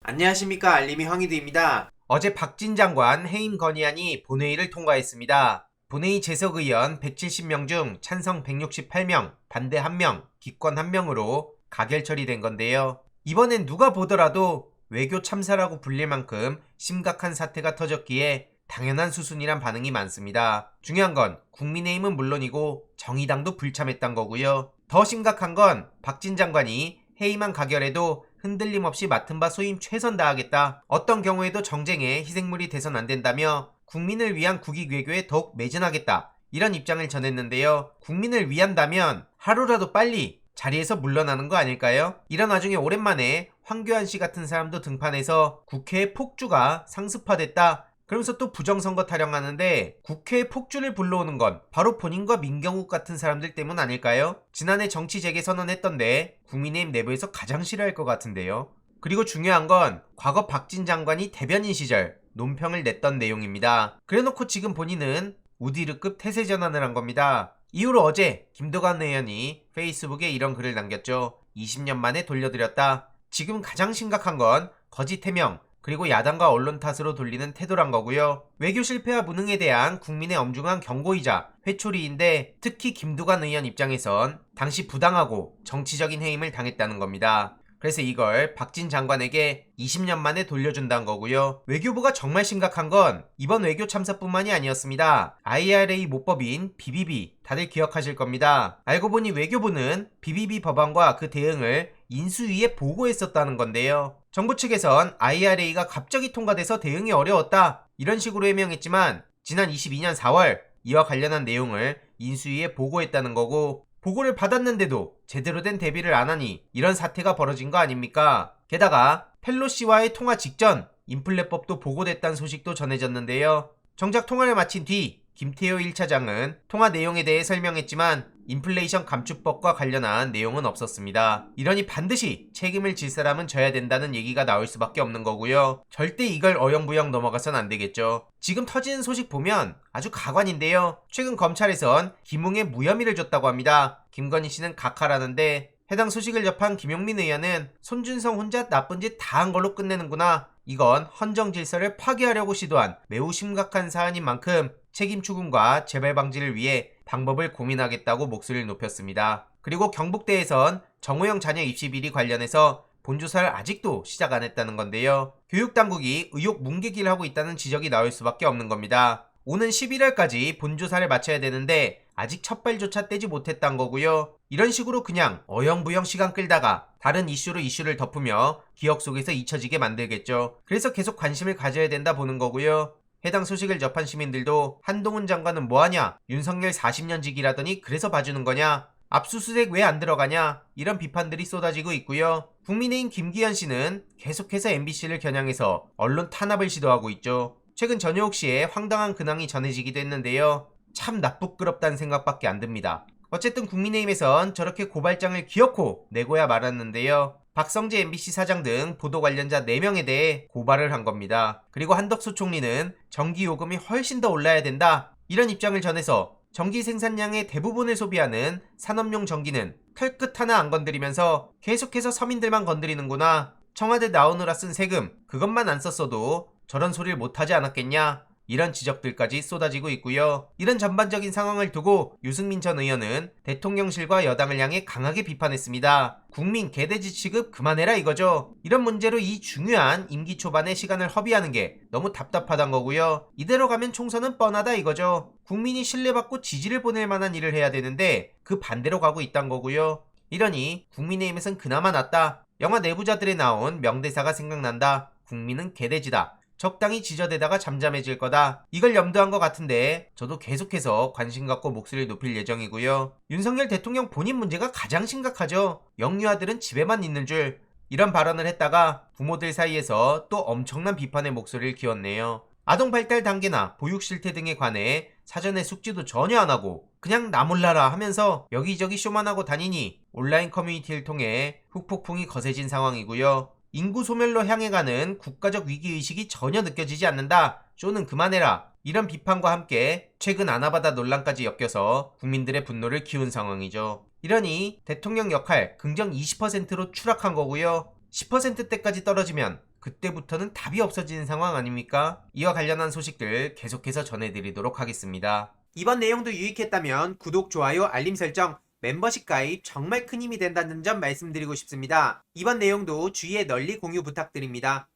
안녕하십니까, 알림이 황희두입니다. 어제 박진 장관 해임 건의안이 본회의를 통과했습니다. 본회의 재석 의원 170명 중 찬성 168명, 반대 1명, 기권 1명으로 가결 처리된 건데요. 이번엔 누가 보더라도 외교 참사라고 불릴 만큼 심각한 사태가 터졌기에 당연한 수순이란 반응이 많습니다. 중요한 건 국민의힘은 물론이고 정의당도 불참했단 거고요. 더 심각한 건 박진 장관이 해임안 가결에도 흔들림 없이 맡은 바 소임 최선 다하겠다. 어떤 경우에도 정쟁에 희생물이 돼선 안 된다며 국민을 위한 국익 외교에 더욱 매진하겠다. 이런 입장을 전했는데요. 국민을 위한다면 하루라도 빨리 자리에서 물러나는 거 아닐까요? 이런 와중에 오랜만에 황교안 씨 같은 사람도 등판해서 국회의 폭주가 상습화됐다. 그러면서 또 부정선거 타령하는데 국회에 폭주를 불러오는 건 바로 본인과 민경욱 같은 사람들 때문 아닐까요? 지난해 정치 재개 선언했던데 국민의힘 내부에서 가장 싫어할 것 같은데요. 그리고 중요한 건 과거 박진 장관이 대변인 시절 논평을 냈던 내용입니다. 그래놓고 지금 본인은 우디르급 태세 전환을 한 겁니다. 이후로 어제 김도관 의원이 페이스북에 이런 글을 남겼죠. 20년 만에 돌려드렸다. 지금 가장 심각한 건 거짓 해명 그리고 야당과 언론 탓으로 돌리는 태도란 거고요. 외교 실패와 무능에 대한 국민의 엄중한 경고이자 회초리인데 특히 김두관 의원 입장에선 당시 부당하고 정치적인 해임을 당했다는 겁니다. 그래서 이걸 박진 장관에게 20년 만에 돌려준다는 거고요. 외교부가 정말 심각한 건 이번 외교 참사뿐만이 아니었습니다. IRA 모법인 BBB 다들 기억하실 겁니다. 알고 보니 외교부는 BBB 법안과 그 대응을 인수위에 보고했었다는 건데요. 정부 측에선 IRA가 갑자기 통과돼서 대응이 어려웠다 이런 식으로 해명했지만 지난 22년 4월 이와 관련한 내용을 인수위에 보고했다는 거고 보고를 받았는데도 제대로 된 대비를 안 하니 이런 사태가 벌어진 거 아닙니까? 게다가 펠로시와의 통화 직전 인플레법도 보고됐다는 소식도 전해졌는데요. 정작 통화를 마친 뒤 김태효 1차장은 통화 내용에 대해 설명했지만 인플레이션 감축법과 관련한 내용은 없었습니다. 이러니 반드시 책임을 질 사람은 져야 된다는 얘기가 나올 수밖에 없는 거고요. 절대 이걸 어영부영 넘어가선 안 되겠죠. 지금 터지는 소식 보면 아주 가관인데요. 최근 검찰에선 김웅에 무혐의를 줬다고 합니다. 김건희 씨는 각하라는데 해당 소식을 접한 김용민 의원은 손준성 혼자 나쁜 짓 다 한 걸로 끝내는구나. 이건 헌정 질서를 파괴하려고 시도한 매우 심각한 사안인 만큼 책임 추궁과 재발 방지를 위해 방법을 고민하겠다고 목소리를 높였습니다. 그리고 경북대에선 정호영 자녀 입시 비리 관련해서 본조사를 아직도 시작 안 했다는 건데요. 교육당국이 의혹 뭉개기를 하고 있다는 지적이 나올 수밖에 없는 겁니다. 오는 11월까지 본조사를 마쳐야 되는데 아직 첫발조차 떼지 못했단 거고요. 이런 식으로 그냥 어영부영 시간 끌다가 다른 이슈로 이슈를 덮으며 기억 속에서 잊혀지게 만들겠죠. 그래서 계속 관심을 가져야 된다 보는 거고요. 해당 소식을 접한 시민들도 한동훈 장관은 뭐하냐? 윤석열 40년 지기라더니 그래서 봐주는 거냐? 압수수색 왜 안 들어가냐? 이런 비판들이 쏟아지고 있고요. 국민의힘 김기현 씨는 계속해서 MBC를 겨냥해서 언론 탄압을 시도하고 있죠. 최근 전효옥 씨의 황당한 근황이 전해지기도 했는데요. 참 나쁘끄럽다는 생각밖에 안 듭니다. 어쨌든 국민의힘에선 저렇게 고발장을 기어코 내고야 말았는데요. 박성재 MBC 사장 등 보도 관련자 4명에 대해 고발을 한 겁니다. 그리고 한덕수 총리는 전기요금이 훨씬 더 올라야 된다. 이런 입장을 전해서 전기 생산량의 대부분을 소비하는 산업용 전기는 털끝 하나 안 건드리면서 계속해서 서민들만 건드리는구나. 청와대 나오느라 쓴 세금 그것만 안 썼어도 저런 소리를 못하지 않았겠냐. 이런 지적들까지 쏟아지고 있고요. 이런 전반적인 상황을 두고 유승민 전 의원은 대통령실과 여당을 향해 강하게 비판했습니다. 국민 개돼지 취급 그만해라 이거죠. 이런 문제로 이 중요한 임기 초반에 시간을 허비하는 게 너무 답답하단 거고요. 이대로 가면 총선은 뻔하다 이거죠. 국민이 신뢰받고 지지를 보낼 만한 일을 해야 되는데 그 반대로 가고 있단 거고요. 이러니 국민의힘에선 그나마 낫다. 영화 내부자들에 나온 명대사가 생각난다. 국민은 개돼지다. 적당히 지저대다가 잠잠해질 거다. 이걸 염두한 것 같은데 저도 계속해서 관심 갖고 목소리를 높일 예정이고요. 윤석열 대통령 본인 문제가 가장 심각하죠. 영유아들은 집에만 있는 줄. 이런 발언을 했다가 부모들 사이에서 또 엄청난 비판의 목소리를 키웠네요. 아동 발달 단계나 보육 실태 등에 관해 사전에 숙지도 전혀 안 하고 그냥 나 몰라라 하면서 여기저기 쇼만 하고 다니니 온라인 커뮤니티를 통해 후폭풍이 거세진 상황이고요. 인구 소멸로 향해 가는 국가적 위기의식이 전혀 느껴지지 않는다. 쇼는 그만해라. 이런 비판과 함께 최근 아나바다 논란까지 엮여서 국민들의 분노를 키운 상황이죠. 이러니 대통령 역할 긍정 20%로 추락한 거고요. 10%대까지 떨어지면 그때부터는 답이 없어지는 상황 아닙니까? 이와 관련한 소식들 계속해서 전해드리도록 하겠습니다. 이번 내용도 유익했다면 구독, 좋아요, 알림 설정, 멤버십 가입 정말 큰 힘이 된다는 점 말씀드리고 싶습니다. 이번 내용도 주위에 널리 공유 부탁드립니다.